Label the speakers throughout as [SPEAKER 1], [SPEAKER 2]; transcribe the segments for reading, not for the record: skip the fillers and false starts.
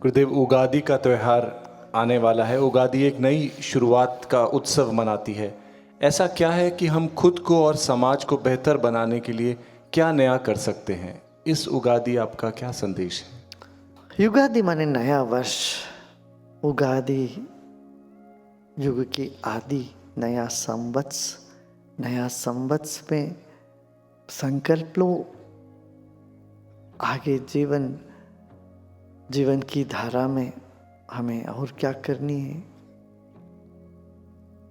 [SPEAKER 1] गुरुदेव, उगादि का त्यौहार आने वाला है। उगादि एक नई शुरुआत का उत्सव मनाती है। ऐसा क्या है कि हम खुद को और समाज को बेहतर बनाने के लिए क्या नया कर सकते हैं? इस उगादि आपका क्या संदेश है?
[SPEAKER 2] युगादि माने नया वर्ष। उगादि युग की आदि, नया संवत्स में संकल्प लो। आगे जीवन की धारा में हमें और क्या करनी है,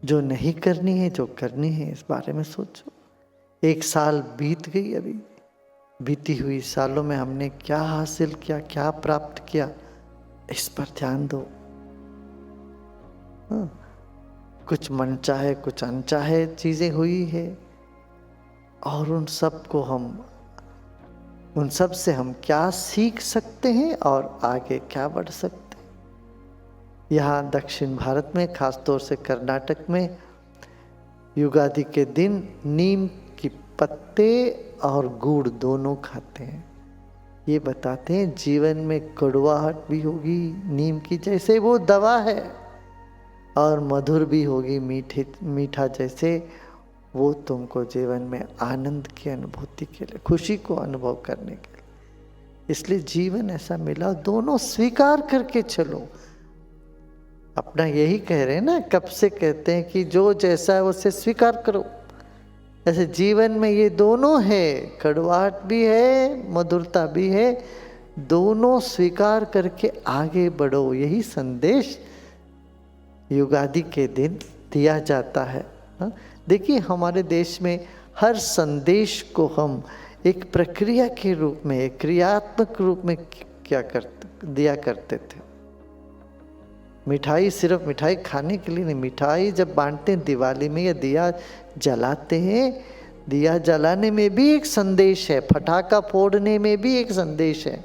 [SPEAKER 2] जो नहीं करनी है, जो करनी है, इस बारे में सोचो। एक साल बीत गई, अभी बीती हुई सालों में हमने क्या हासिल किया, क्या प्राप्त किया, इस पर ध्यान दो। कुछ मनचाहे कुछ अनचाहे चीजें हुई है, और उन सब से हम क्या सीख सकते हैं और आगे क्या बढ़ सकते हैं। यहाँ दक्षिण भारत में, खासतौर से कर्नाटक में, युगादि के दिन नीम की पत्ते और गुड़ दोनों खाते हैं। ये बताते हैं जीवन में कड़वाहट भी होगी नीम की जैसे वो दवा है, और मधुर भी होगी मीठा जैसे वो तुमको जीवन में आनंद की अनुभूति के लिए, खुशी को अनुभव करने के लिए। इसलिए जीवन ऐसा मिला, दोनों स्वीकार करके चलो। अपना यही कह रहे हैं ना, कब से कहते हैं कि जो जैसा है उसे स्वीकार करो। ऐसे जीवन में ये दोनों है, कड़वाहट भी है, मधुरता भी है, दोनों स्वीकार करके आगे बढ़ो। यही संदेश युगादि के दिन दिया जाता है। देखिए, हमारे देश में हर संदेश को हम एक प्रक्रिया के रूप में, एक क्रियात्मक रूप में दिया करते थे। मिठाई सिर्फ मिठाई खाने के लिए नहीं, मिठाई जब बांटते हैं दिवाली में या दिया जलाते हैं, दिया जलाने में भी एक संदेश है, पटाखा फोड़ने में भी एक संदेश है।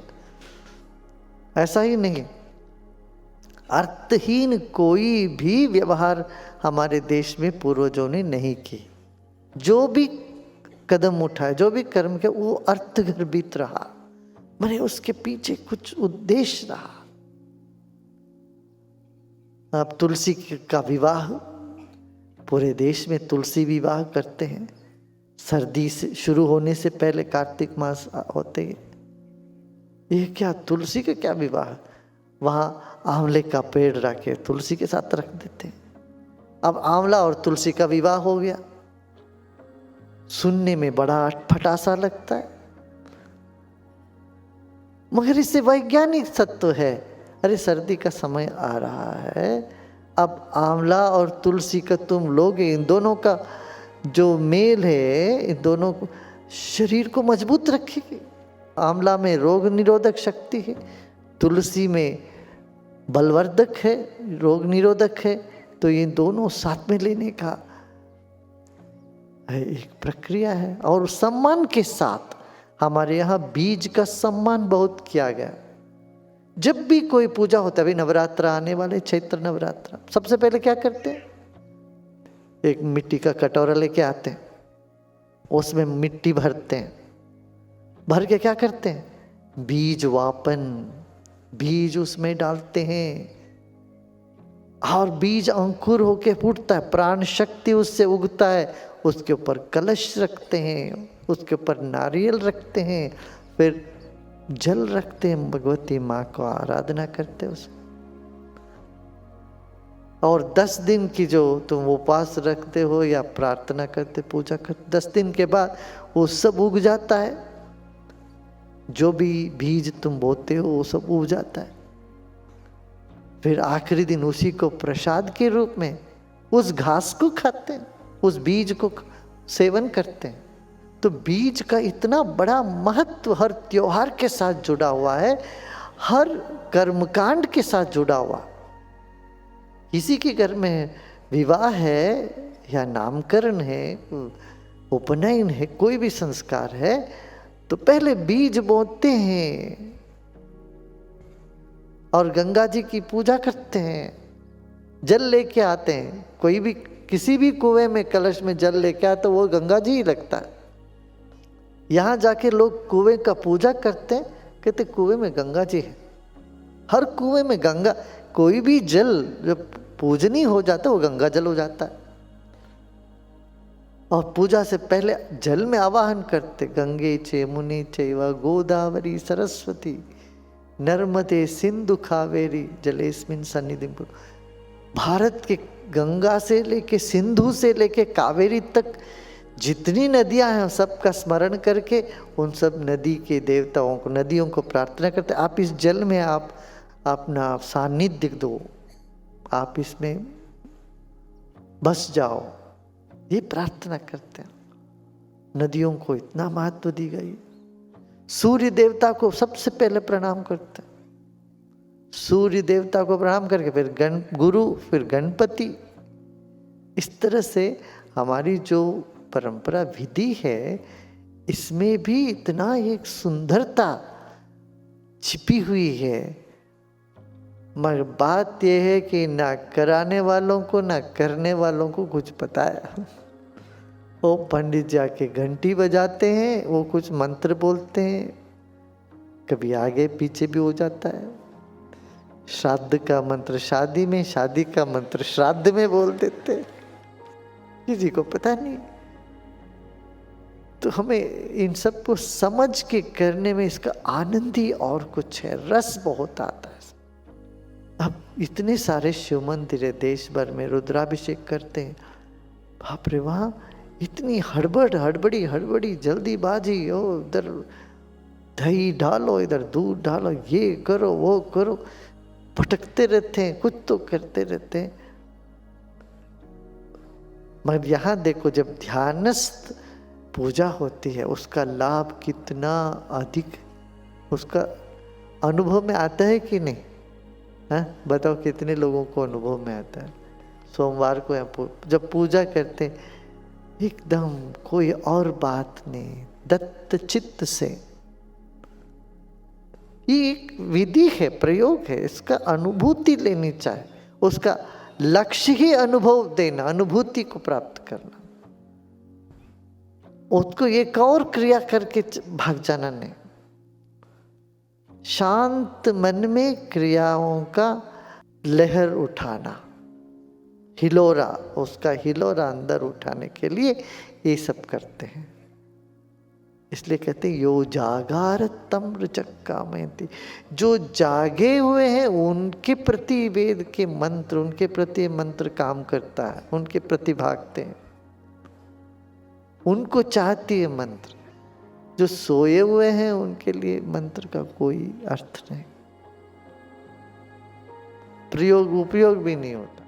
[SPEAKER 2] ऐसा ही नहीं, अर्थहीन कोई भी व्यवहार हमारे देश में पूर्वजों ने नहीं की। जो भी कदम उठाए, जो भी कर्म किया, वो अर्थगर्भित रहा, माने उसके पीछे कुछ उद्देश्य रहा। अब तुलसी का विवाह, पूरे देश में तुलसी विवाह करते हैं। सर्दी से शुरू होने से पहले, कार्तिक मास होते हैं, ये क्या तुलसी का क्या विवाह, वहाँ आंवले का पेड़ रखे तुलसी के साथ रख देते हैं। अब आंवला और तुलसी का विवाह हो गया, सुनने में बड़ा अटपटा सा लगता है, मगर इससे वैज्ञानिक सत्य है। अरे सर्दी का समय आ रहा है, अब आंवला और तुलसी का तुम लोगे, इन दोनों का जो मेल है, इन दोनों को शरीर को मजबूत रखेगी। आंवला में रोग निरोधक शक्ति है, तुलसी में बलवर्धक है, रोग निरोधक है। तो ये दोनों साथ में लेने का एक प्रक्रिया है। और सम्मान के साथ, हमारे यहाँ बीज का सम्मान बहुत किया गया। जब भी कोई पूजा होता है, अभी नवरात्र आने वाले, चैत्र नवरात्र, सबसे पहले क्या करते हैं, एक मिट्टी का कटोरा लेके आते हैं, उसमें मिट्टी भरते हैं, भर के क्या करते हैं, बीज वापन, बीज उसमें डालते हैं, और बीज अंकुर होके फूटता है, प्राण शक्ति उससे उगता है। उसके ऊपर कलश रखते हैं, उसके ऊपर नारियल रखते हैं, फिर जल रखते हैं, भगवती माँ को आराधना करते हैं उसमें। और 10 दिन की जो तुम उपवास रखते हो या प्रार्थना करते, पूजा करते, 10 दिन के बाद वो सब उग जाता है। जो भी बीज तुम बोते हो वो सब उग जाता है। फिर आखिरी दिन उसी को प्रसाद के रूप में उस घास को खाते हैं, उस बीज को सेवन करते हैं। तो बीज का इतना बड़ा महत्व हर त्योहार के साथ जुड़ा हुआ है, हर कर्मकांड के साथ जुड़ा हुआ। किसी के घर में विवाह है या नामकरण है, उपनयन है, कोई भी संस्कार है, तो पहले बीज बोते हैं और गंगा जी की पूजा करते हैं, जल लेके आते हैं। कोई भी किसी भी कुएं में कलश में जल लेके आए तो वो गंगा जी ही लगता है। यहाँ जाके लोग कुएं का पूजा करते हैं, कहते कुएं में गंगा जी है। हर कुएं में गंगा, कोई भी जल जब पूजनीय हो जाता है वो गंगा जल हो जाता है। और पूजा से पहले जल में आवाहन करते, गंगे चेमुनि चैव गोदावरी सरस्वती नर्मदे सिंधु कावेरी जलेस्मिन सन्निधिं कुरु। भारत के गंगा से लेके सिंधु से लेके कावेरी तक जितनी नदियां हैं सबका स्मरण करके उन सब नदी के देवताओं को, नदियों को प्रार्थना करते, आप इस जल में आप अपना सानिध्य दो, आप इसमें बस जाओ, ये प्रार्थना करते हैं। नदियों को इतना महत्व दी गई। सूर्य देवता को सबसे पहले प्रणाम करते हैं, सूर्य देवता को प्रणाम करके फिर गुरु, फिर गणपति। इस तरह से हमारी जो परंपरा विधि है इसमें भी इतना एक सुंदरता छिपी हुई है। मगर बात यह है कि ना कराने वालों को ना करने वालों को कुछ पता है। वो पंडित जाके घंटी बजाते हैं, वो कुछ मंत्र बोलते हैं, कभी आगे पीछे भी हो जाता है। श्राद्ध का मंत्र शादी में, शादी का मंत्र श्राद्ध में बोल देते, किसी को पता नहीं। तो हमें इन सब को समझ के करने में इसका आनंद ही और कुछ है, रस बहुत आता है। अब इतने सारे शिव मंदिर है देश भर में, रुद्राभिषेक करते हैं, बाप रे, वहाँ इतनी हड़बड़ी जल्दीबाजी, ओ इधर दही डालो, इधर दूध डालो, ये करो वो करो, भटकते रहते हैं, कुछ तो करते रहते हैं। मगर यहाँ देखो, जब ध्यानस्थ पूजा होती है उसका लाभ कितना अधिक, उसका अनुभव में आता है कि नहीं? हाँ, बताओ कितने लोगों को अनुभव में आता है? सोमवार को यहाँ जब पूजा करते हैं एकदम कोई और बात नहीं, दत्त चित्त से। ये एक विधि है, प्रयोग है, इसका अनुभूति लेनी चाहिए, उसका लक्ष्य ही अनुभव देना, अनुभूति को प्राप्त करना, उसको एक और क्रिया करके भाग जाना नहीं। शांत मन में क्रियाओं का लहर उठाना, हिलोरा, उसका हिलोरा अंदर उठाने के लिए ये सब करते हैं। इसलिए कहते हैं यो जागार तम्र चक्कामयति, जो जागे हुए हैं उनके प्रति वेद के मंत्र, उनके प्रति मंत्र काम करता है, उनके प्रति भागते हैं, उनको चाहती है मंत्र। जो सोए हुए हैं उनके लिए मंत्र का कोई अर्थ नहीं, प्रयोग उपयोग भी नहीं होता।